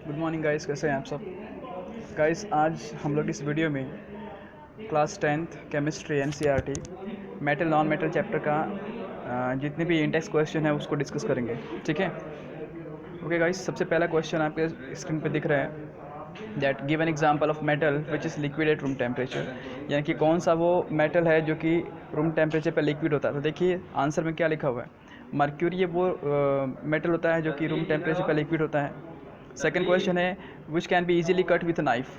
Good morning guys, कैसे हैं आप सब। गाइस आज हम लोग इस वीडियो में class 10th chemistry NCERT metal non metal chapter का जितने भी इंडेक्स क्वेश्चन है उसको डिस्कस करेंगे। ठीक है, ओके गाइस। सबसे पहला क्वेश्चन आपके स्क्रीन पे दिख रहा है, that give an example of metal which is liquid at room temperature. यानी कि कौन सा वो मेटल है जो कि रूम टेम्परेचर पर लिक्विड होता है। तो देखिए आंसर में क्या लिखा हुआ है, मर्क्यूरी ये वो मेटल होता है जो कि रूम टेम्परेचर पर लिक्विड होता है। सेकंड क्वेश्चन है which can be easily cut with knife.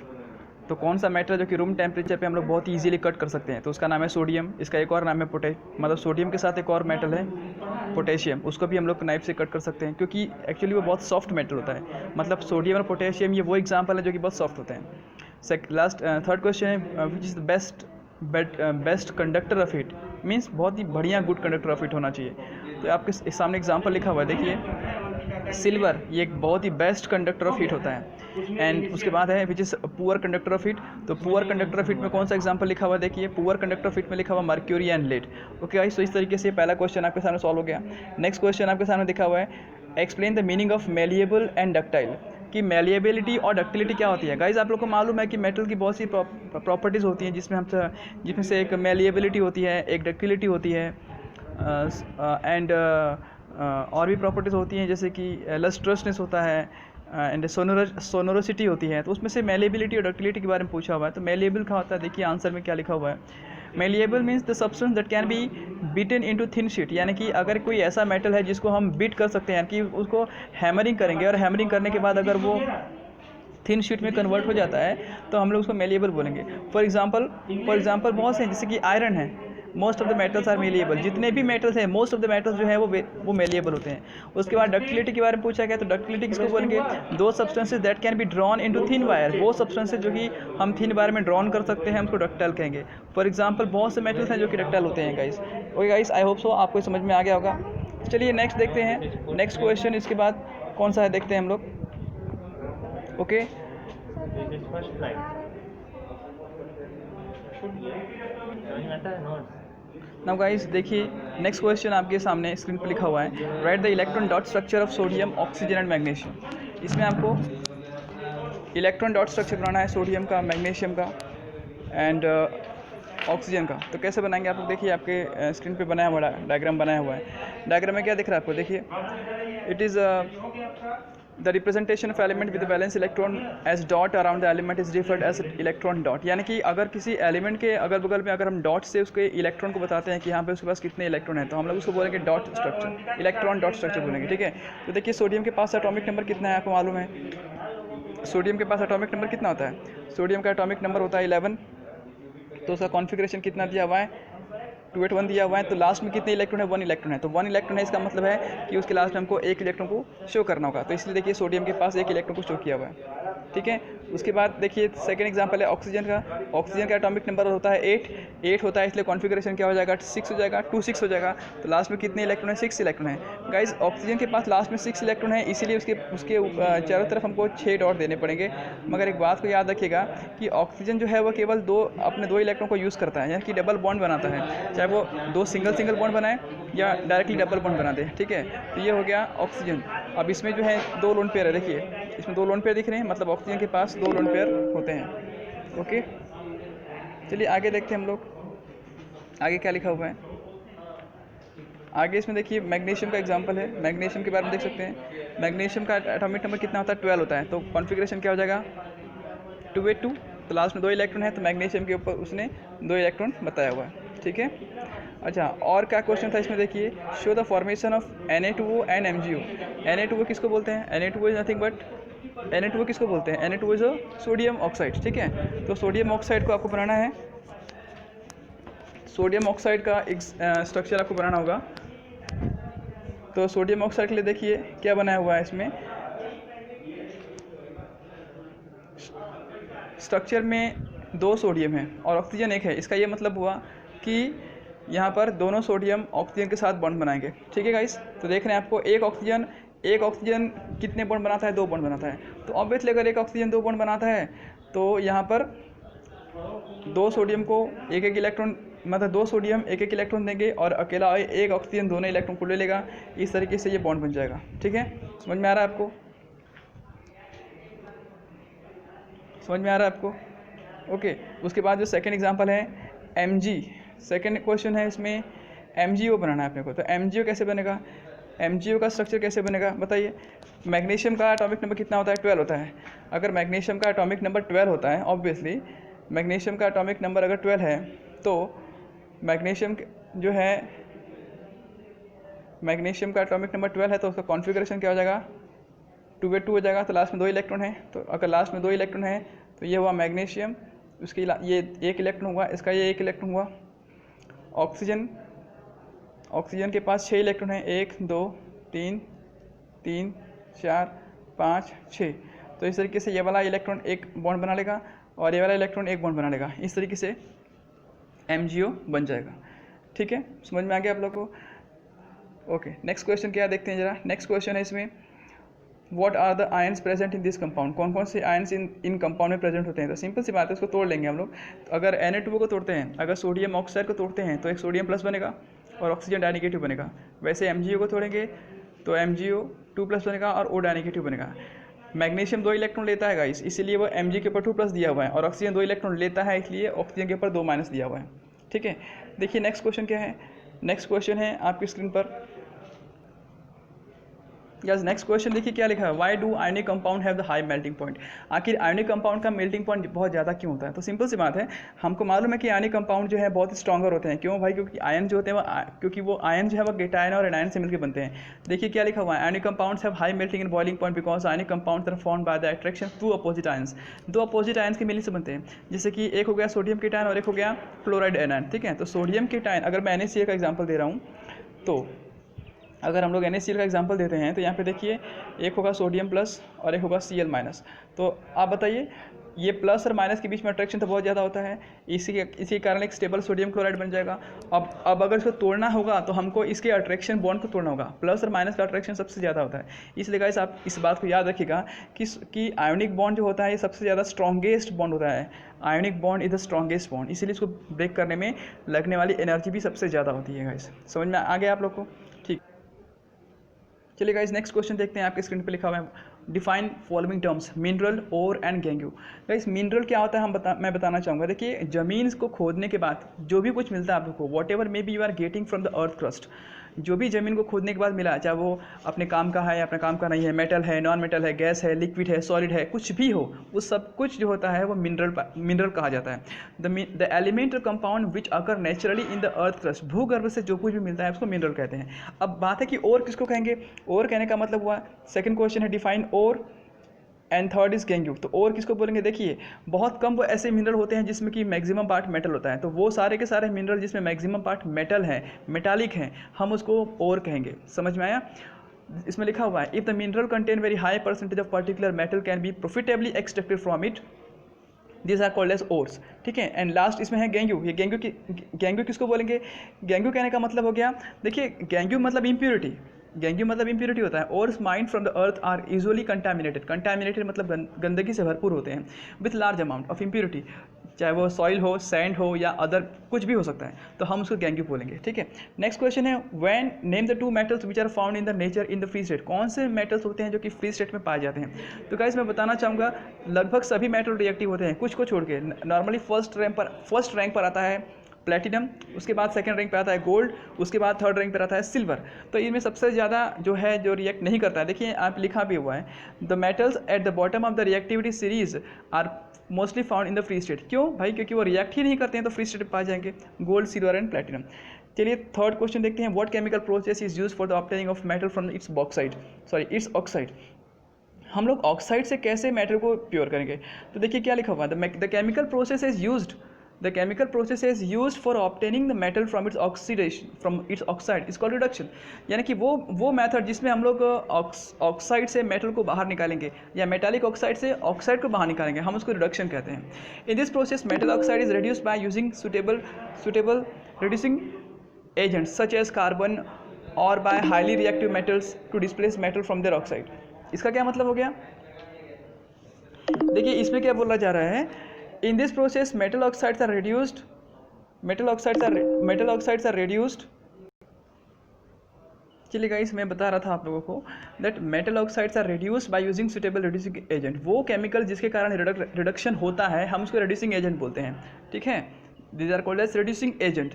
तो कौन सा मेटल जो कि रूम टेम्परेचर पे हम लोग बहुत इजीली कट कर सकते हैं। तो उसका नाम है सोडियम। इसका एक और नाम है मतलब सोडियम के साथ एक और मेटल है पोटेशियम, उसको भी हम लोग नाइफ से कट कर सकते हैं क्योंकि एक्चुअली वो बहुत सॉफ्ट मेटल होता है। मतलब सोडियम और पोटेशियम ये वो एग्जाम्पल है जो कि बहुत सॉफ्ट होते हैं। थर्ड क्वेश्चन है which is the best conductor of heat. Means बहुत ही बढ़िया गुड कंडक्टर ऑफ हीट होना चाहिए। तो आपके सामने एग्जाम्पल लिखा हुआ है, देखिए सिल्वर ये एक बहुत ही बेस्ट कंडक्टर ऑफ हीट होता है। एंड उसके बाद है which is poor conductor of heat. तो पुअर कंडक्टर ऑफ हीट में कौन सा एग्जांपल लिखा हुआ है, देखिए पुअर कंडक्टर ऑफ हीट में लिखा हुआ mercury and lead. Okay guys, तो इस तरीके से पहला क्वेश्चन आपके सामने सॉल्व हो गया। नेक्स्ट क्वेश्चन आपके सामने दिखा हुआ है, explain the meaning of malleable and ductile. कि मेलिएबिलिटी और डक्टिलिटी क्या होती है। गाइस आप लोग को मालूम है कि मेटल की बहुत सी प्रॉपर्टीज़ होती हैं जिसमें से एक मेलिएबिलिटी होती है, एक डक्टिलिटी होती है एंड और भी प्रॉपर्टीज़ होती हैं जैसे कि लस्ट्रसनेस होता है एंड सोनोरोसिटी होती है। तो उसमें से मेलिएबिलिटी और डक्टिलिटी के बारे में पूछा हुआ है। तो मेलिएबल क्या होता है, देखिए आंसर में क्या लिखा हुआ है, malleable means the substance that can be beaten into thin sheet. यानी कि अगर कोई ऐसा मेटल है जिसको हम बीट कर सकते हैं कि उसको हैमरिंग करेंगे और हैमरिंग करने के बाद अगर वो थिन शीट में कन्वर्ट हो जाता है तो हम लोग उसको मेलिएबल बोलेंगे। फॉर एग्जांपल बहुत से हैं, जैसे कि आयरन है, most of the metals are malleable. जितने भी मेटल्स हैं मोस्ट ऑफ द मेटल्स जो है वो मेलिएबल होते हैं। उसके बाद डक्टिलिटी के बारे में पूछा गया, तो डक्टिलिटी किसको बोलेंगे, दो substances that can be drawn into thin wire. वो सब्सटेंसेज जो कि हम थिन वायर में ड्रॉन कर सकते हैं हम उसको डक्टाइल कहेंगे। फॉर एग्जाम्पल बहुत से मेटल्स हैं जो कि डक्टाइल होते हैं guys. Okay guys, I hope so आपको समझ में आ गया होगा। चलिए नेक्स्ट देखते हैं, नेक्स्ट क्वेश्चन इसके बाद कौन सा है देखते हैं हम लोग। ओके नाउ गाइस देखिए नेक्स्ट क्वेश्चन आपके सामने स्क्रीन पर लिखा हुआ है, right the electron dot structure of sodium oxygen and magnesium. इसमें आपको इलेक्ट्रॉन डॉट स्ट्रक्चर बनाना है सोडियम का, मैग्नीशियम का एंड ऑक्सीजन का। तो कैसे बनाएंगे आप लोग, देखिए आपके स्क्रीन पे बनाया हुआ डायग्राम बनाया हुआ है। डायग्राम में क्या दिख रहा है आपको, देखिए it is the representation of element with valence electron as dot around the element is referred as electron dot. यानी कि अगर किसी एलिमेंट के अगल बगल में अगर हम डॉट से उसके इलेक्ट्रॉन को बताते हैं कि यहाँ पे उसके पास कितने इलेक्ट्रॉन हैं, तो हम लोग उसको बोलेंगे dot structure, electron dot structure बोलेंगे। ठीक है, तो देखिए सोडियम के पास एटॉमिक नंबर कितना है आपको मालूम है। सोडियम के पास एटॉमिक नंबर कितना होता है, सोडियम का एटॉमिक नंबर होता है 11। तो उसका कॉन्फ़िगरेशन कितना दिया हुआ है, 281 दिया हुआ है। तो लास्ट में कितने इलेक्ट्रॉन है, 1 इलेक्ट्रॉन है। तो 1 इलेक्ट्रॉन है, इसका मतलब है कि उसके लास्ट में हमको एक इलेक्ट्रॉन को शो करना होगा। तो इसलिए देखिए सोडियम के पास एक इलेक्ट्रॉन को शो किया हुआ है। ठीक है, उसके बाद देखिए सेकंड एग्जांपल है ऑक्सीजन का। ऑक्सीजन का एटॉमिक नंबर होता है 8 होता है, इसलिए कॉन्फ़िगरेशन क्या हो जाएगा, 6 हो जाएगा, 26 हो जाएगा। तो लास्ट में कितने इलेक्ट्रॉन है, 6 इलेक्ट्रॉन है। गाइस ऑक्सीजन के पास लास्ट में 6 इलेक्ट्रॉन है, इसीलिए उसके चारों तरफ हमको 6 डॉट देने पड़ेंगे। मगर एक बात को याद रखिएगा कि ऑक्सीजन जो है वो केवल अपने 2 इलेक्ट्रॉन को यूज़ करता है, यानी कि डबल बॉन्ड बनाता है, चाहे वो दो सिंगल बॉन्ड बनाए या डायरेक्टली डबल बॉन्ड बना दे। ठीक है, तो ये हो गया ऑक्सीजन। अब इसमें जो है 2 लोन पेयर है, देखिए इसमें 2 लोन पेयर दिख रहे हैं, मतलब ऑक्सीजन के पास 2 लोन पेयर होते हैं। ओके चलिए आगे देखते हैं हम लोग, आगे क्या लिखा हुआ है। आगे इसमें देखिए मैग्नीशियम का एग्जांपल है, मैग्नीशियम के बारे में देख सकते हैं। मैग्नीशियम का एटॉमिक नंबर कितना होता है, 12 होता है। तो कॉन्फ़िगरेशन क्या हो जाएगा, 282। तो लास्ट में 2 इलेक्ट्रॉन है, तो मैग्नीशियम के ऊपर उसने 2 इलेक्ट्रॉन बताया हुआ है। ठीक है, अच्छा और क्या क्वेश्चन था इसमें, देखिए show the formation of Na2O and MgO। Na2O किसको बोलते हैं, Na2O is nothing but Na2O किसको बोलते हैं, Na2O इज सोडियम ऑक्साइड। ठीक है, तो सोडियम ऑक्साइड को आपको बनाना है, सोडियम ऑक्साइड का एक स्ट्रक्चर आपको बनाना होगा। तो सोडियम ऑक्साइड के लिए देखिए क्या बनाया हुआ है, इसमें स्ट्रक्चर में 2 सोडियम है और ऑक्सीजन 1 है। इसका ये मतलब हुआ कि यहाँ पर दोनों सोडियम ऑक्सीजन के साथ बॉन्ड बनाएंगे। ठीक है गाइस, तो देख रहे हैं आपको एक ऑक्सीजन कितने बॉन्ड बनाता है, 2 बॉन्ड बनाता है। तो ऑब्वियसली अगर एक ऑक्सीजन 2 बॉन्ड बनाता है तो यहाँ पर 2 सोडियम को एक इलेक्ट्रॉन, मतलब 2 सोडियम एक इलेक्ट्रॉन देंगे और अकेला एक ऑक्सीजन दोनों इलेक्ट्रॉन को ले लेगा। इस तरीके से ये बॉन्ड बन जाएगा। ठीक है, समझ में आ रहा है आपको। समझ में आ रहा है आपको? ओके, उसके बाद जो सेकेंड एग्जाम्पल है Mg, सेकेंड क्वेश्चन है इसमें MgO बनाना है अपने को। तो MgO कैसे बनेगा, MgO का स्ट्रक्चर कैसे बनेगा बताइए। मैग्नीशियम का एटॉमिक नंबर कितना होता है, 12 होता है। अगर मैग्नीशियम का एटॉमिक नंबर 12 होता है, ऑब्वियसली मैग्नीशियम का एटॉमिक नंबर अगर 12 है तो मैग्नीशियम जो है, मैग्नीशियम का एटॉमिक नंबर 12 है तो उसका कॉन्फ़िगरेशन क्या हो जाएगा, 2s2 हो जाएगा। तो लास्ट में 2 इलेक्ट्रॉन है, तो अगर लास्ट में 2 इलेक्ट्रॉन है तो ये हुआ मैग्नीशियम, उसके ये 1 इलेक्ट्रॉन हुआ, इसका ये 1 इलेक्ट्रॉन हुआ। ऑक्सीजन, ऑक्सीजन के पास 6 इलेक्ट्रॉन है, 1 2 3 3 4 5 6। तो इस तरीके से ये वाला इलेक्ट्रॉन एक बॉन्ड बना लेगा और ये वाला इलेक्ट्रॉन एक बॉन्ड बना लेगा। इस तरीके से MgO बन जाएगा। ठीक है, समझ में आ गया आप लोग को? ओके, नेक्स्ट क्वेश्चन क्या देखते हैं जरा। नेक्स्ट क्वेश्चन है इसमें, what are the ions present in this compound, कौन कौन से आयंस इन कंपाउंड में प्रेजेंट होते हैं। तो सिंपल सी बात है, उसको तोड़ लेंगे हम लोग। तो अगर Na2O को तोड़ते हैं, अगर सोडियम ऑक्साइड को तोड़ते हैं तो एक सोडियम प्लस बनेगा और ऑक्सीजन डाई नेगेटिव बनेगा। वैसे MgO को तोड़ेंगे तो MgO 2+ बनेगा और O डाई नेगेटिव बनेगा। मैग्नीशियम 2 इलेक्ट्रॉन लेता है गाइस, इसीलिए वो Mg के ऊपर 2+ दिया हुआ है, और ऑक्सीजन 2 इलेक्ट्रॉन लेता है, इसलिए ऑक्सीजन के ऊपर 2- दिया हुआ है। ठीक है, देखिए नेक्स्ट क्वेश्चन क्या है। नेक्स्ट क्वेश्चन है आपकी स्क्रीन पर, यस नेक्स्ट क्वेश्चन देखिए क्या लिखा है, why do ionic compound have the high melting point. आखिर आयनिक कंपाउंड का मेल्टिंग पॉइंट बहुत ज़्यादा क्यों होता है। तो सिंपल सी बात है, हमको मालूम है कि आयनिक कंपाउंड जो है बहुत स्ट्रॉन्गर होते हैं। क्यों भाई, क्योंकि आयन जो होते हैं क्योंकि वो आयन जो है वो गेटायन और एनायन से मिलकर बनते हैं। देखिए क्या लिखा हुआ है, ionic compounds have high melting and boiling point because ionic compounds are formed by the attraction to opposite ions. 2 opposite ions के मिलने से बनते हैं, जैसे कि एक हो गया सोडियम कीटायन और एक हो गया क्लोराइड एनायन। ठीक है, तो सोडियम कीटायन, अगर मैं NaCl का एग्जाम्पल दे रहा हूँ, तो अगर हम लोग NaCl का एग्जांपल देते हैं तो यहाँ पे देखिए एक होगा सोडियम प्लस और एक होगा Cl-। तो आप बताइए, ये प्लस और माइनस के बीच में अट्रैक्शन तो बहुत ज़्यादा होता है, इसी के कारण एक स्टेबल सोडियम क्लोराइड बन जाएगा। अब अगर इसको तोड़ना होगा तो हमको इसके अट्रैक्शन बॉन्ड को तोड़ना होगा। प्लस और माइनस का अट्रैक्शन सबसे ज़्यादा होता है, इसलिए गाइस आप इस बात को याद रखिएगा कि आयोनिक बॉन्ड जो होता है ये सबसे ज़्यादा स्ट्रॉन्गेस्ट बॉन्ड होता है। Ionic bond is the strongest bond, इसीलिए इसको ब्रेक करने में लगने वाली एनर्जी भी सबसे ज़्यादा होती है गाइस। समझ में आ गया आप लोग को? ठीक, चलिए गाइस नेक्स्ट क्वेश्चन देखते हैं। आपके स्क्रीन पे लिखा हुआ है, define following terms mineral, ore and gangue. Guys mineral क्या होता है मैं बताना चाहूँगा। देखिए ज़मीन को खोदने के बाद जो भी कुछ मिलता है आप लोग को, whatever may be you are getting from the earth crust, जो भी ज़मीन को खोदने के बाद मिला, चाहे वो अपने काम का है या अपने काम का नहीं है, मेटल है, नॉन मेटल है, गैस है, लिक्विड है, सॉलिड है, कुछ भी हो, वो सब कुछ जो होता है वो मिनरल कहा जाता है। The element compound which occur naturally in the earth crust, भूगर्भ से जो कुछ भी मिलता है उसको मिनरल कहते हैं। अब बात है कि और किसको कहेंगे। और कहने का मतलब हुआ, सेकेंड क्वेश्चन है डिफाइन और, एंड थर्ड इज गैंगू। तो और किसको बोलेंगे, देखिए बहुत कम वो ऐसे मिनरल होते हैं जिसमें कि मैक्सिमम पार्ट मेटल होता है, तो वो सारे के सारे मिनरल जिसमें मैक्सिमम पार्ट मेटल है, मेटालिक हैं, हम उसको और कहेंगे। समझ में आया? इसमें लिखा हुआ है, if the mineral contain very high percentage of particular metal can be profitably extracted from it, this are called as ores. ठीक है, एंड लास्ट इसमें है गैंगू। ये गैंगू किसको बोलेंगे। गैंगू कहने का मतलब हो गया, देखिए गैंगू मतलब इम्प्योरिटी, गैंगू मतलब इम्प्योरिटी होता है। और mined from the earth are usually contaminated, contaminated मतलब गंदगी से भरपूर होते हैं, with large amount of impurity, चाहे वो सॉइल हो, सैंड हो या अदर कुछ भी हो सकता है, तो हम उसको गैंगू बोलेंगे। ठीक है, नेक्स्ट क्वेश्चन है, when name the 2 metals which are found in the nature in the free state. कौन से मेटल्स होते हैं जो कि फ्री स्टेट में पाए जाते हैं। तो गाइस मैं बताना चाहूँगा, लगभग सभी मेटल रिएक्टिव होते हैं, कुछ को छोड़ के। नॉर्मली फर्स्ट रैंक पर आता है प्लेटिनम, उसके बाद सेकंड रैंक पे आता है गोल्ड, उसके बाद थर्ड रैंक पर आता है सिल्वर। तो इनमें सबसे ज़्यादा जो है जो रिएक्ट नहीं करता है, देखिए आप लिखा भी हुआ है, the metals at the bottom of the reactivity series are mostly found in the free state. क्यों भाई, क्योंकि वो रिएक्ट ही नहीं करते हैं तो फ्री स्टेट में पाए जाएंगे, गोल्ड, सिल्वर एंड प्लेटिनम। चलिए थर्ड क्वेश्चन देखते हैं, what chemical process is use for the obtaining of metal from its oxide. हम लोग ऑक्साइड से कैसे मेटल को प्योर करेंगे। तो देखिए क्या लिखा हुआ है, the chemical process is used, the chemical process is used for obtaining the metal from its oxidation, from its oxide is called reduction। यानी कि वो मेथड जिसमें हम लोग ऑक्साइड से मेटल को बाहर निकालेंगे या मेटालिक ऑक्साइड से ऑक्साइड को बाहर निकालेंगे, हम उसको रिडक्शन कहते हैं। In this process metal oxide is reduced by using suitable reducing agents such as carbon और by highly reactive metals to displace metal from their oxide. इसका क्या मतलब हो गया, देखिए इसमें क्या बोला जा रहा है, in this process metal oxides are reduced चलिए गाइस, मैं बता रहा था आप लोगों को that metal oxides are reduced by using suitable reducing agent. वो केमिकल जिसके कारण रिडक्शन होता है हम उसको रिड्यूसिंग एजेंट बोलते हैं, ठीक है। These are called as reducing agent,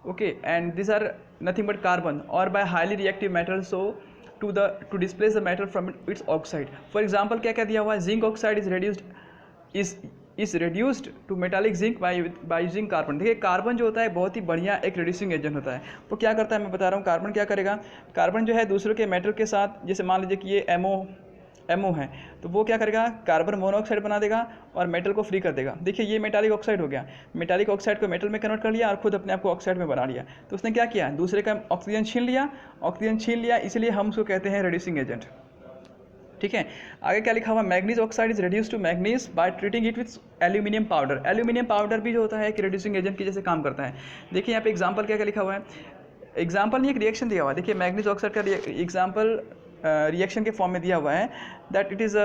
okay. And this are nothing but carbon और by highly reactive metal so to displace the metal from its oxide. For example क्या क्या दिया हुआ है, zinc oxide is reduced to metallic zinc by using carbon. देखिए carbon जो होता है बहुत ही बढ़िया एक रिड्यूसिंग एजेंट होता है। वो क्या करता है मैं बता रहा हूँ। कार्बन क्या करेगा, कार्बन जो है दूसरों के मेटल के साथ, जैसे मान लीजिए कि ये एमओ है, तो वो क्या करेगा, कार्बन मोनोऑक्साइड बना देगा और मेटल को फ्री कर देगा। देखिए ये मेटालिक ऑक्साइड हो गया, मेटालिक ऑक्साइड को मेटल में कन्वर्ट कर लिया और खुद अपने आप को ऑक्साइड में बना लिया। तो उसने क्या किया, दूसरे का ऑक्सीजन छीन लिया, इसलिए हम उसको कहते हैं रिड्यूसिंग एजेंट, ठीक है। आगे क्या लिखा हुआ, manganese oxide is reduce to manganese by treating it with aluminium powder. Aluminium powder भी जो होता है कि रिड्यूसिंग एजेंट की जैसे काम करता है। देखिए यहाँ पे एग्जांपल क्या क्या लिखा हुआ है, एग्जांपल नहीं एक रिएक्शन दिया हुआ है। देखिए मैग्नीज ऑक्साइड का एग्जांपल रिएक्शन के फॉर्म में दिया हुआ है that it is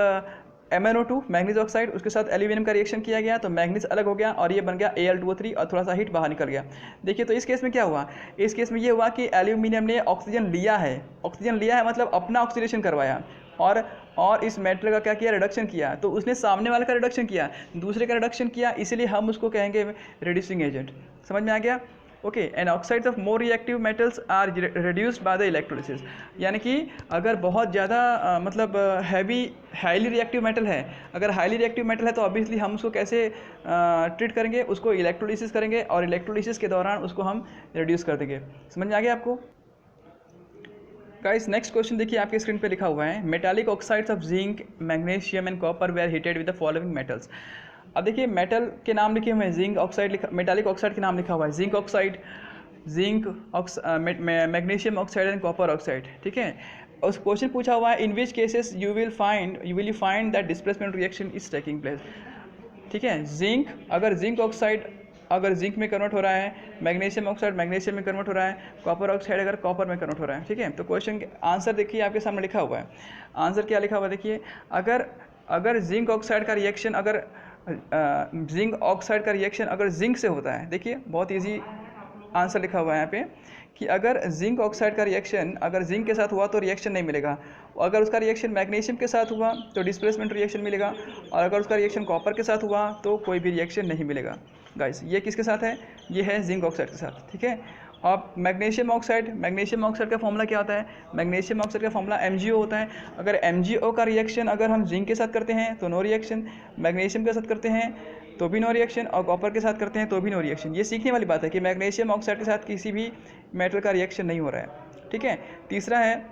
MnO2 manganese oxide, उसके साथ एल्यूमिनियम का रिएक्शन किया गया तो मैग्नीज अलग हो गया और ये बन गया Al2O3 और थोड़ा सा हीट बाहर निकल गया। देखिए तो इस केस में क्या हुआ, इस केस में ये हुआ कि एल्यूमिनियम ने ऑक्सीजन लिया है मतलब अपना ऑक्सीडेशन करवाया और इस मेटल का क्या किया, रिडक्शन किया। तो उसने सामने वाले का रिडक्शन किया, दूसरे का रिडक्शन किया, इसलिए हम उसको कहेंगे रिड्यूसिंग एजेंट। समझ में आ गया, okay. And oxides of more reactive metals are reduced by the electrolysis. यानी कि अगर बहुत ज़्यादा मतलब हाईली रिएक्टिव मेटल है, अगर हाईली रिएक्टिव मेटल है तो ऑब्वियसली हम उसको कैसे ट्रीट करेंगे, उसको इलेक्ट्रोलिसिस करेंगे और इलेक्ट्रोलिसिस के दौरान उसको हम रिड्यूस कर देंगे। समझ में आ गया आपको। गाइस नेक्स्ट क्वेश्चन देखिए आपके स्क्रीन पे लिखा हुआ है, metallic oxides of zinc magnesium and copper were heated with the following metals. अब देखिए मेटल के नाम लिखे हुए हैं, जिंक ऑक्साइड मेटालिक ऑक्साइड के नाम लिखा हुआ है, zinc oxide, magnesium oxide and copper oxide, ठीक है। उस क्वेश्चन पूछा हुआ है in which cases you will find that displacement reaction is taking place, ठीक है। जिंक, अगर जिंक ऑक्साइड अगर जिंक में कन्वर्ट हो रहा है, मैग्नीशियम ऑक्साइड मैग्नीशियम में कन्वर्ट हो रहा है, कॉपर ऑक्साइड अगर कॉपर में कन्वर्ट हो रहा है, ठीक है। तो क्वेश्चन आंसर देखिए आपके सामने लिखा हुआ है। आंसर क्या लिखा हुआ है देखिए, अगर जिंक ऑक्साइड का रिएक्शन अगर जिंक से होता है, देखिए बहुत ईजी आंसर लिखा हुआ है यहाँ पे कि अगर जिंक ऑक्साइड का रिएक्शन अगर जिंक के साथ हुआ तो रिएक्शन नहीं मिलेगा, अगर उसका रिएक्शन मैग्नीशियम के साथ हुआ तो डिस्प्लेसमेंट रिएक्शन मिलेगा, और अगर उसका रिएक्शन कॉपर के साथ हुआ तो कोई भी रिएक्शन नहीं मिलेगा। गाइस ये किसके साथ है, ये है जिंक ऑक्साइड के साथ, ठीक है। अब मैग्नीशियम ऑक्साइड का फॉर्मूला क्या होता है, मैग्नीशियम ऑक्साइड का फॉर्मूला MgO होता है। अगर MgO का रिएक्शन अगर हम जिंक के साथ करते हैं तो नो रिएक्शन, मैग्नीशियम के साथ करते हैं तो भी नो रिएक्शन, और कॉपर के साथ करते हैं तो भी नो रिएक्शन। ये सीखने वाली बात है कि मैग्नीशियम ऑक्साइड के साथ किसी भी मेटल का रिएक्शन नहीं हो रहा है, ठीक है। तीसरा है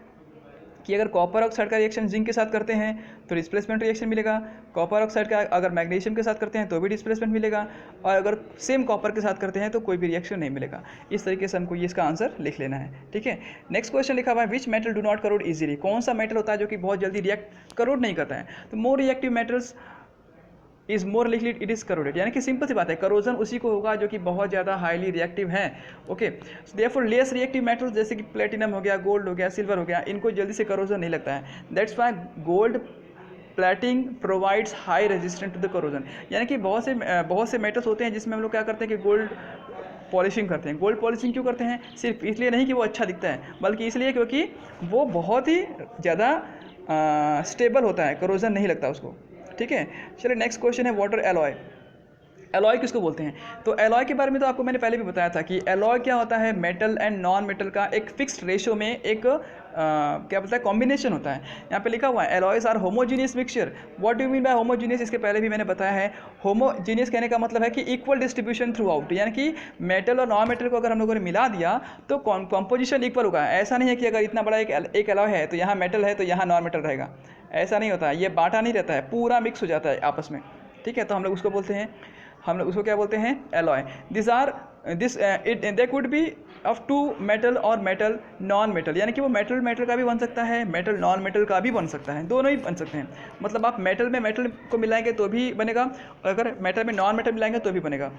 कि अगर कॉपर ऑक्साइड का रिएक्शन जिंक के साथ करते हैं तो डिस्प्लेसमेंट रिएक्शन मिलेगा, कॉपर ऑक्साइड का अगर मैग्नीशियम के साथ करते हैं तो भी डिस्प्लेसमेंट मिलेगा, और अगर सेम कॉपर के साथ करते हैं तो कोई भी रिएक्शन नहीं मिलेगा। इस तरीके से हमको ये इसका आंसर लिख लेना है, ठीक है। नेक्स्ट क्वेश्चन लिखा हुआ है which metal do not crore easily. कौन सा मेटल होता है जो कि बहुत जल्दी रिएक्ट करोड नहीं करता है, तो more reactive metals is more likely it is corroded. यानी कि सिंपल सी बात है, करोजन उसी को होगा जो कि बहुत ज़्यादा हाईली रिएक्टिव है, okay. Therefore less reactive metals जैसे कि प्लेटिनम हो गया, गोल्ड हो गया, सिल्वर हो गया, इनको जल्दी से करोजन नहीं लगता है। That's why gold plating provides high resistant to the corrosion. यानी कि बहुत से मेटल्स होते हैं जिसमें हम लोग क्या करते हैं कि गोल्ड पॉलिशिंग करते हैं। गोल्ड पॉलिशिंग क्यों करते हैं, सिर्फ इसलिए नहीं कि वो अच्छा दिखता है, बल्कि इसलिए क्योंकि वो बहुत ही ज़्यादा स्टेबल होता है, करोजन नहीं लगता उसको, ठीक है। चलिए नेक्स्ट क्वेश्चन है वाटर एलॉय। एलॉय किसको बोलते हैं, तो एलॉय के बारे में तो आपको मैंने पहले भी बताया था कि एलॉय क्या होता है, मेटल एंड नॉन मेटल का एक फिक्स्ड रेशियो में एक क्या बोलता है कॉम्बिनेशन होता है। यहाँ पे लिखा हुआ है alloys are homogeneous mixture. What do you mean by homogeneous, इसके पहले भी मैंने बताया है। होमोजीनियस कहने का मतलब है कि इक्वल डिस्ट्रीब्यूशन थ्रू आउट, यानी कि मेटल और नॉन मेटल को अगर हम लोगों ने मिला दिया तो कॉम्पोजिशन इक्वल होगा। ऐसा नहीं है कि अगर इतना बड़ा एक एलॉय है तो यहाँ मेटल है तो यहाँ नॉन मेटल रहेगा, ऐसा नहीं होता है, ये बांटा नहीं रहता है, पूरा मिक्स हो जाता है आपस में, ठीक है। तो हम लोग उसको क्या बोलते हैं alloy. They could be of two metal और मेटल नॉन मेटल, यानी कि वो मेटल का भी बन सकता है, मेटल नॉन मेटल का भी बन सकता है, दोनों ही बन सकते हैं। मतलब आप मेटल में मेटल को मिलाएंगे तो भी बनेगा, और अगर मेटल में नॉन मेटल मिलाएंगे तो भी बनेगा।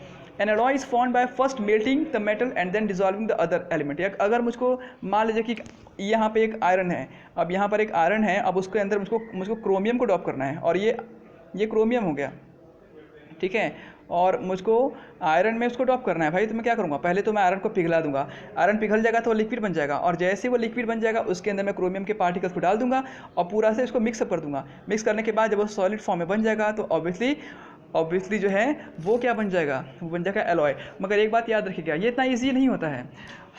An alloy is formed by first melting the metal and then dissolving the other element. अगर मुझको मान लीजिए कि यहाँ पे एक आयरन है, अब यहाँ पर एक आयरन है, अब उसके अंदर मुझको क्रोमियम को ड्रॉप करना है, और ये क्रोमियम हो गया, ठीक है। और मुझको आयरन में उसको ड्रॉप करना है भाई, तो मैं क्या करूँगा, पहले तो मैं आयरन को पिघला दूंगा, आयरन पिघल जाएगा तो वो लिक्विड बन जाएगा, और जैसे वो लिक्विड बन जाएगा उसके अंदर मैं क्रोमियम के पार्टिकल्स को डाल दूंगा और पूरा से इसको मिक्सअप कर दूंगा। मिक्स करने के बाद जब वो सॉलिड फॉर्म में बन जाएगा तो ऑब्वियसली जो है वो क्या बन जाएगा, वो बन जाएगा एलॉय। मगर एक बात याद रखिएगा, ये इतना ईजी नहीं होता है,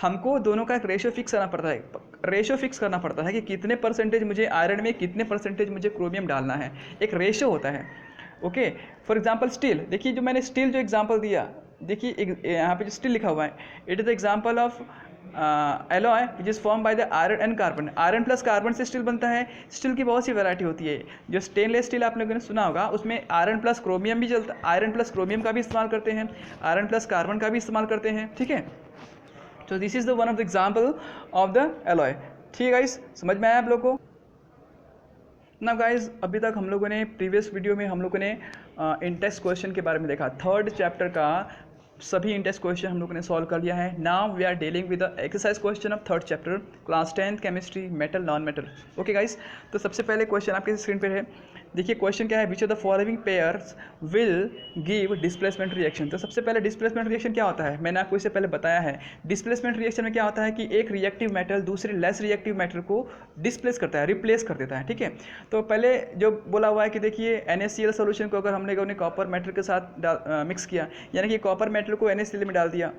हमको दोनों का एक रेशो फिक्स करना पड़ता है। रेशो फिक्स करना पड़ता है कि कितने परसेंटेज मुझे आयरन में, कितने परसेंटेज मुझे क्रोमियम डालना है, एक रेशो होता है। ओके, फॉर एग्जांपल स्टील, देखिए जो मैंने स्टील जो एग्जांपल दिया, देखिए यहाँ पे जो स्टील लिखा हुआ है, it is the example of alloy which is form by the iron and carbon. Iron plus carbon से स्टील बनता है। स्टील की बहुत सी वैरायटी होती है। जो स्टेनलेस स्टील आप लोगों ने सुना होगा उसमें आयरन प्लस क्रोमियम भी चलता, आयरन प्लस क्रोमियम का भी इस्तेमाल करते हैं, आयरन प्लस कार्बन का भी इस्तेमाल करते हैं। ठीक है, तो this is the one of the example of the alloy. ठीक है गाइस, समझ में आया आप लोग को ना गाइज? अभी तक हम लोगों ने प्रीवियस वीडियो में हम लोगों ने इंटेक्स क्वेश्चन के बारे में देखा। थर्ड चैप्टर का सभी इंटेक्स क्वेश्चन हम लोगों ने सॉल्व कर लिया है। Now we are dealing with the exercise question of third chapter class 10 chemistry metal non metal. Okay guys, तो सबसे पहले क्वेश्चन आपके स्क्रीन पे है। देखिए क्वेश्चन क्या है, which of the following pairs will give displacement reaction. तो सबसे पहले डिस्प्लेसमेंट रिएक्शन क्या होता है, मैंने आपको इससे पहले बताया है। डिस्प्लेसमेंट रिएक्शन में क्या होता है कि एक रिएक्टिव मेटल दूसरे लेस रिएक्टिव मेटल को डिस्प्लेस करता है, रिप्लेस कर देता है। ठीक है, तो पहले जो बोला हुआ है कि देखिए NaCl सोल्यूशन को अगर हमने कॉपर मेटल के साथ मिक्स किया, यानी कि कॉपर मेटल को NaCl में डाल दिया,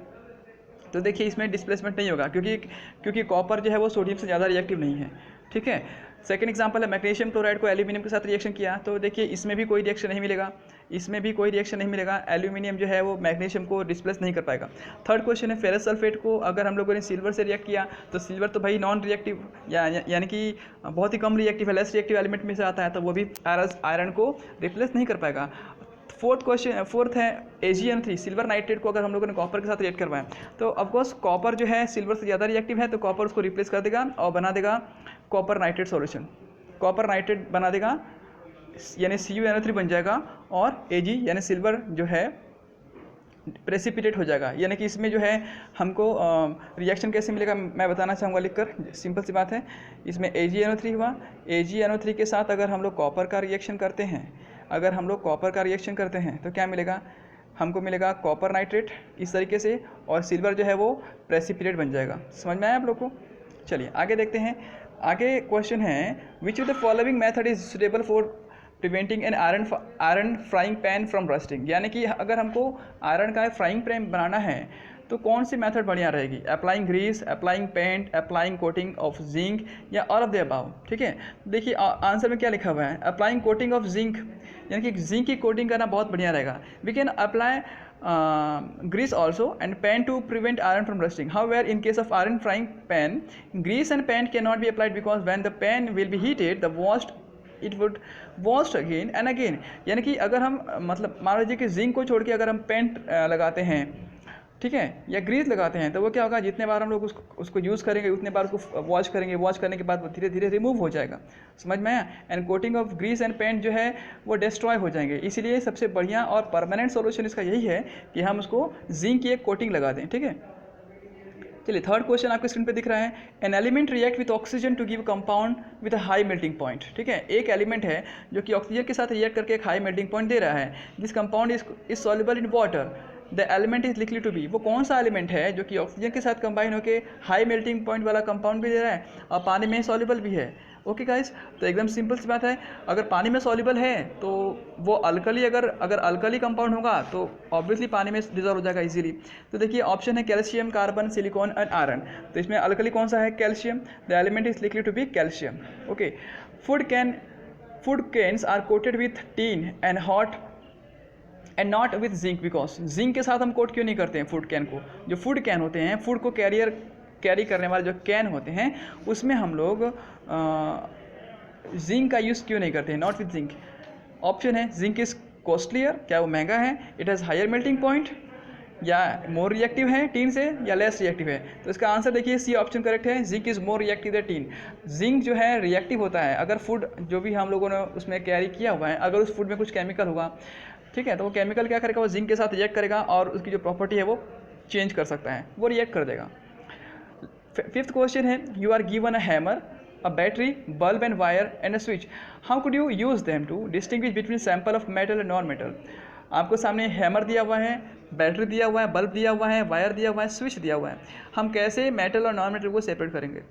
तो देखिए इसमें डिस्प्लेसमेंट नहीं होगा क्योंकि कॉपर जो है वो सोडियम से ज़्यादा रिएक्टिव नहीं है। ठीक है, सेकंड एग्जांपल है मैग्नीशियम क्लोराइड को एल्यूमिनियम के साथ रिएक्शन किया, तो देखिए इसमें भी कोई रिएक्शन नहीं मिलेगा, इसमें भी कोई रिएक्शन नहीं मिलेगा। एल्यूमिनियम जो है वो मैग्नीशियम को डिस्प्लेस नहीं कर पाएगा। थर्ड क्वेश्चन है फेरस सल्फेट को अगर हम लोगों ने सिल्वर से रिएक्ट किया, तो सिल्वर तो भाई नॉन रिएक्टिव यानी कि बहुत ही कम रिएक्टिव है, लेस रिएक्टिव एलिमेंट में से आता है, तो वो भी आयरन को रिप्लेस नहीं कर पाएगा। फोर्थ है AgN3 सिल्वर नाइट्रेट को अगर हम लोगों ने कॉपर के साथ रिएक्ट करवाएं, तो ऑफकोर्स कॉपर जो है सिल्वर से ज़्यादा रिएक्टिव है, तो कॉपर उसको रिप्लेस कर देगा और बना देगा copper nitrate solution. Copper nitrate बना देगा यानी CuNO3 बन जाएगा और Ag यानी सिल्वर जो है प्रेसिपिटेट हो जाएगा। यानी कि इसमें जो है हमको रिएक्शन कैसे मिलेगा मैं बताना चाहूँगा लिखकर, सिंपल सी बात है। इसमें AgNO3 हुआ, AgNO3 के साथ अगर हम लोग कॉपर का रिएक्शन करते हैं, अगर हम लोग कॉपर का रिएक्शन करते हैं तो क्या मिलेगा, हमको मिलेगा कॉपर नाइट्रेट इस तरीके से, और सिल्वर जो है वो प्रेसिपिटेट बन जाएगा। समझ में आया आप लोग को? चलिए आगे देखते हैं। आगे क्वेश्चन है which of the following method is suitable for preventing an iron frying pan from rusting. यानी कि अगर हमको आयरन का फ्राइंग पैन बनाना है तो कौन सी मेथड बढ़िया रहेगी, applying grease, applying paint, applying coating of zinc या ऑल ऑफ द अबव। ठीक है, देखिए आंसर में क्या लिखा हुआ है, अप्लाइंग कोटिंग ऑफ जिंक, यानी कि जिंक की कोटिंग करना बहुत बढ़िया रहेगा। We can apply grease also and pan to prevent iron from rusting. However, in case of iron frying pan, grease and paint cannot be applied because when the pan will be heated, the it would washed again and again. यानी कि अगर हम मतलब मान लीजिए कि zinc को छोड़ के अगर हम पेंट लगाते हैं, ठीक है, या ग्रीस लगाते हैं, तो वो क्या होगा, जितने बार हम लोग उसको यूज़ करेंगे उतने बार उसको वॉश करेंगे, वॉश करने के बाद वो धीरे धीरे रिमूव हो जाएगा। समझ में आया? And coating of grease and paint जो है वो डिस्ट्रॉय हो जाएंगे। इसीलिए सबसे बढ़िया और परमानेंट सॉल्यूशन इसका यही है कि हम उसको जिंक की एक कोटिंग लगा दें। ठीक है, चलिए थर्ड क्वेश्चन आपके स्क्रीन पे दिख रहा है, an element react with oxygen to give compound with a high melting point. ठीक है, एक एलिमेंट है जो कि ऑक्सीजन के साथ रिएक्ट करके एक हाई मेल्टिंग पॉइंट दे रहा है। This compound is soluble in water, the element is liquid to be. वो कौन सा एलिमेंट है जो कि ऑक्सीजन के साथ कंबाइन होकर हाई मेल्टिंग पॉइंट वाला कंपाउंड भी दे रहा है और पानी में सॉल्युबल भी है। ओके गाइस, तो एकदम सिंपल सी बात है, अगर पानी में सॉल्युबल है तो वो अल्कली, अगर अल्कली कंपाउंड होगा तो ऑब्वियसली पानी में डिजॉल्व हो जाएगा इजीली। तो देखिए ऑप्शन है calcium, carbon, silicon and iron. तो इसमें अल्कली कौन सा है, calcium, the element is liquid to be calcium. Okay, food cans are coated with tin and hot and not with zinc, because zinc के साथ हम कोट क्यों नहीं करते हैं फूड कैन को। जो फूड कैन होते हैं, फूड को कैरी करने वाले जो कैन होते हैं, उसमें हम लोग जिंक का यूज़ क्यों नहीं करते हैं, नॉट विथ जिंक। ऑप्शन है जिंक इज़ कॉस्टलियर, क्या वो महंगा है, it has higher melting point, या मोर रिएक्टिव है टीन से, या लेस रिएक्टिव है। तो इसका आंसर देखिए सी ऑप्शन करेक्ट है, zinc is more reactive than tin. Zinc जो है रिएक्टिव होता है, अगर फूड जो भी हम लोगों ने उसमें कैरी किया हुआ है, अगर उस फूड में कुछ केमिकल होगा, ठीक है, तो वो केमिकल क्या करेगा, वो जिंक के साथ रिएक्ट करेगा और उसकी जो प्रॉपर्टी है वो चेंज कर सकता है, वो रिएक्ट कर देगा। फिफ्थ क्वेश्चन है, you are given a hammer, a battery, bulb and wire and a switch. How could you use them to distinguish between sample of metal and non-metal? आपको सामने हैमर दिया हुआ है, बैटरी दिया हुआ है, बल्ब दिया हुआ है, वायर दिया हुआ है, स्विच दिया हुआ है। हम कैसे मेटल और नॉन मेटल को सेपरेट करेंगे?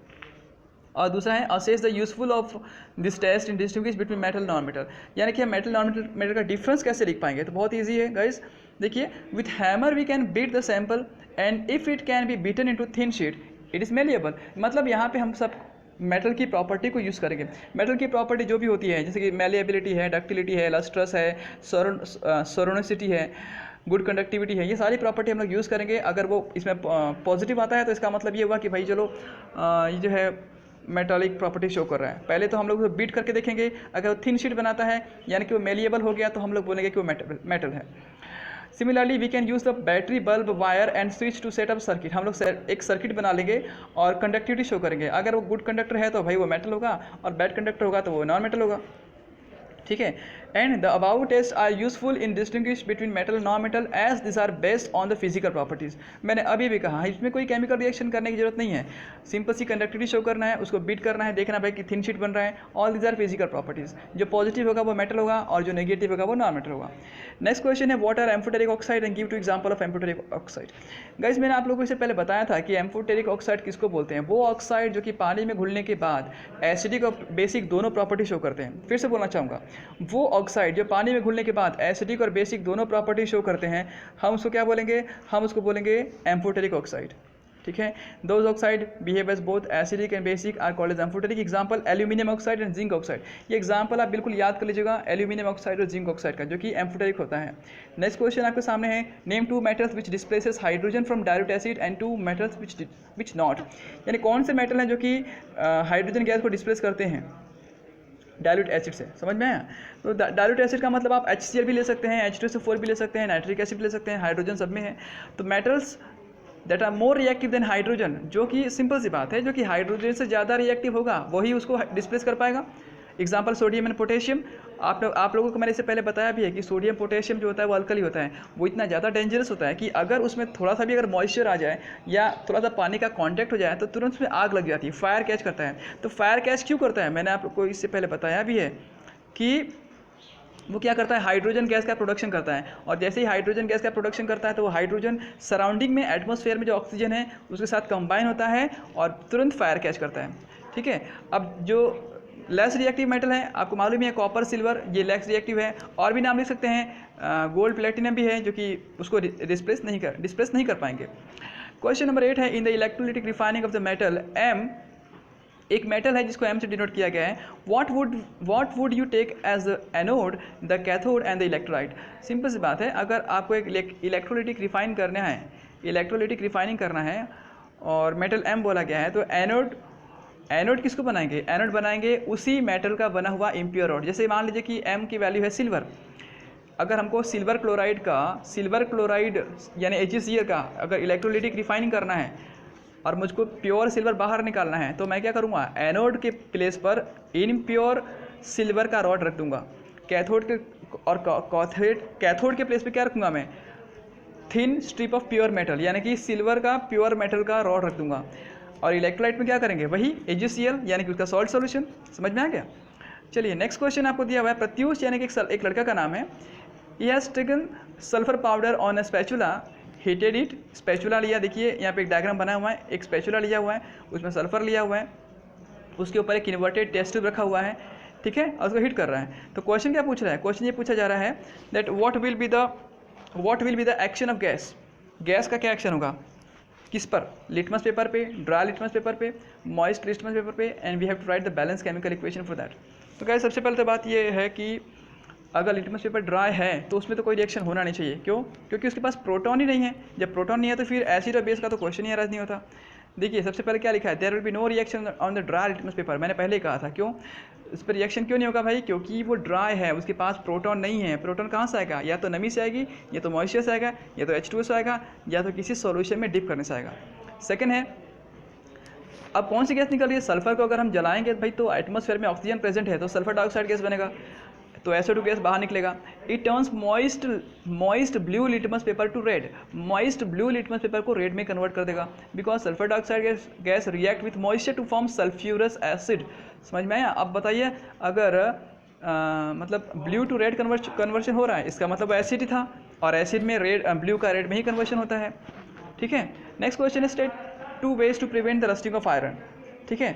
और दूसरा है assess the useful of this test in distinguish between metal non metal, यानी कि हम मेटल नॉन मेटल का डिफरेंस कैसे लिख पाएंगे? तो बहुत ईजी है गाइस, देखिए with hammer we can beat the sample and if it can be beaten into thin sheet it is malleable. मतलब यहाँ पे हम सब मेटल की प्रॉपर्टी को यूज़ करेंगे। मेटल की प्रॉपर्टी जो भी होती है, जैसे कि मेलिएबिलिटी है, डक्टिलिटी है, लस्ट्रस है, सोरोनिसिटी है, गुड कंडक्टिविटी है, ये सारी प्रॉपर्टी हम लोग यूज़ करेंगे। अगर वो इसमें पॉजिटिव आता है तो इसका मतलब ये हुआ कि भाई चलो ये जो है मेटालिक प्रॉपर्टी शो कर रहा है। पहले तो हम लोग बीट करके देखेंगे, अगर वो थिन शीट बनाता है यानी कि वो मेलिएबल हो गया तो हम लोग बोलेंगे कि वो मेटल है। Similarly we can use the battery, bulb, wire and switch to set up circuit. हम लोग एक सर्किट बना लेंगे और कंडक्टिविटी शो करेंगे। अगर वो गुड कंडक्टर है तो भाई वो मेटल होगा, और बैड कंडक्टर होगा तो वो नॉन मेटल होगा। ठीक है, and the above test are useful in distinguish between metal और non metal as this are based on the physical properties. मैंने अभी भी कहा इसमें कोई केमिकल रिएक्शन करने की जरूरत नहीं है, सिंपल सी कंडक्टिविटी शो करना है, उसको बीट करना है, देखना भाई कि थिन शीट बन रहा है। All this are physical properties. जो पॉजिटिव होगा वो मेटल होगा और जो नेगेटिव होगा वो नॉन मेटल होगा। नेक्स्ट क्वेश्चन है what are amphoteric oxide and give two example of amphoteric oxide. Guys मैंने आप लोगों को इससे पहले बताया था कि एम्फोटेरिक ऑक्साइड किसको बोलते हैं? वो ऑक्साइड जो कि पानी में घुलने के बाद एसिडिक और बेसिक दोनों प्रॉपर्टी शो करते हैं। फिर से बोलना चाहूँगा, वो ऑक्साइड जो पानी में घुलने के बाद एसिडिक और बेसिक दोनों प्रॉपर्टी शो करते हैं, हम उसको क्या बोलेंगे? हम उसको बोलेंगे एम्फोटेरिक ऑक्साइड। ठीक है, those oxide behave as both acidic and basic are called as amphoteric. Example aluminium oxide and zinc oxide. ये एग्जांपल आप बिल्कुल याद कर लीजिएगा, एल्यूमिनियम ऑक्साइड और जिंक ऑक्साइड का, जो कि एम्फोटेरिक होता है। नेक्स्ट क्वेश्चन आपके सामने है, name two metals which displaces hydrogen from dilute acid and two metals which not. यानी कौन से मेटल हैं जो कि हाइड्रोजन गैस को डिस्प्लेस करते हैं डायल्यूट एसिड से? समझ में आया? तो डायल्यूट एसिड का मतलब आप HCl भी ले सकते हैं, H2SO4 भी ले सकते हैं, नाइट्रिक एसिड भी ले सकते हैं, हाइड्रोजन सब में है। तो metals that are more reactive than hydrogen, जो कि सिंपल सी बात है, जो कि हाइड्रोजन से ज़्यादा रिएक्टिव होगा वही उसको डिस्प्लेस कर पाएगा। Example sodium and potassium. आप लोगों को मैंने इससे पहले बताया भी है कि सोडियम पोटेशियम जो होता है वो अल्कली होता है, वो इतना ज़्यादा डेंजरस होता है कि अगर उसमें थोड़ा सा भी अगर मॉइस्चर आ जाए या थोड़ा सा पानी का कांटेक्ट हो जाए तो तुरंत उसमें आग लग जाती है, फायर कैच करता है। तो फायर कैच क्यों करता है? मैंने आपको इससे पहले बताया भी है कि वो क्या करता है? हाइड्रोजन गैस का प्रोडक्शन करता है, और जैसे ही हाइड्रोजन गैस का प्रोडक्शन करता है तो वो हाइड्रोजन सराउंडिंग में एटमॉस्फेयर में जो ऑक्सीजन है उसके साथ कंबाइन होता है और तुरंत फायर कैच करता है। ठीक है, अब जो लेस रिएक्टिव मेटल है आपको मालूम है, कॉपर, सिल्वर, ये लेस रिएक्टिव है। और भी नाम लिख सकते हैं, गोल्ड, प्लेटिनम भी है, जो कि उसको डिस्प्लेस नहीं कर पाएंगे। क्वेश्चन नंबर 8 है, in the electrolytic refining of the metal M, एक मेटल है जिसको M से डिनोट किया गया है, what would you take as anode, the cathode and the electrolyte. Simple सी बात है, अगर आपको एक इलेक्ट्रोलिटिक रिफाइनिंग करना है और मेटल M बोला गया है, तो एनोड किसको बनाएंगे? एनोड बनाएंगे उसी मेटल का बना हुआ इम्प्योर रॉड। जैसे मान लीजिए कि M की वैल्यू है सिल्वर, अगर हमको सिल्वर क्लोराइड यानी HCl का अगर इलेक्ट्रोलिटिक रिफाइनिंग करना है और मुझको प्योर सिल्वर बाहर निकालना है, तो मैं क्या करूँगा? एनोड के प्लेस पर इम्प्योर सिल्वर का रॉड रख दूंगा। कैथोड के प्लेस पे क्या रखूँगा मैं? Thin strip of pure metal, यानी कि सिल्वर का प्योर मेटल का रॉड रख दूंगा। और इलेक्ट्रोलाइट में क्या करेंगे? वही HCl यानी कि उसका सॉल्ट सॉल्यूशन। समझ में आ गया? चलिए नेक्स्ट क्वेश्चन आपको दिया हुआ है, प्रत्यूष यानी कि एक लड़का का नाम है, he has taken sulphur powder on a spatula, heated it. Spatula लिया, देखिए यहाँ पे एक डायग्राम बना हुआ है, एक स्पैचुला लिया हुआ है, उसमें सल्फर लिया हुआ है, उसके ऊपर एक इन्वर्टेड टेस्ट ट्यूब रखा हुआ है, ठीक है, और उसको हीट कर रहा है। तो क्वेश्चन क्या पूछ रहा है? क्वेश्चन ये पूछा जा रहा है that what will be the action of gas. Gas का क्या एक्शन होगा? किस पर? लिटमस पेपर पे, ड्राई लिटमस पेपर पे, मॉइस्ट लिटमस पेपर पे, and we have to write the balance chemical equation for that. तो गाइस सबसे पहले तो बात ये है कि अगर लिटमस पेपर ड्राई है तो उसमें तो कोई रिएक्शन होना नहीं चाहिए। क्यों? क्योंकि उसके पास प्रोटॉन ही नहीं है। जब प्रोटॉन नहीं है तो फिर एसिड और बेस का तो क्वेश्चन ही नहीं होता। देखिए सबसे पहले क्या लिखा है, there will be no reaction on the dry litmus paper. मैंने पहले ही कहा था। क्यों इस पर रिएक्शन क्यों नहीं होगा भाई? क्योंकि वो ड्राई है, उसके पास प्रोटॉन नहीं है। प्रोटॉन कहाँ से आएगा? या तो नमी से आएगी, या तो मॉइस्चर से आएगा, या तो H2O से आएगा, या तो किसी सॉल्यूशन में डिप करने से आएगा। सेकंड है, अब कौन सी गैस निकल रही है? सल्फर को अगर हम जलाएंगे भाई तो एटमॉस्फेयर में ऑक्सीजन प्रेजेंट है, तो सल्फर डाइऑक्साइड गैस बनेगा, तो SO2 गैस बाहर निकलेगा। It turns moist blue litmus paper to red. Moist blue litmus paper को रेड में कन्वर्ट कर देगा, because sulphur dioxide gas react with moisture to form sulphurous acid. समझ में आया? अब बताइए, अगर मतलब ब्लू टू रेड कन्वर्शन हो रहा है, इसका मतलब एसिड था, और एसिड में रेड ब्लू का रेड में ही कन्वर्शन होता है। ठीक है, नेक्स्ट क्वेश्चन है state 2 ways to prevent the rusting of iron. ठीक है,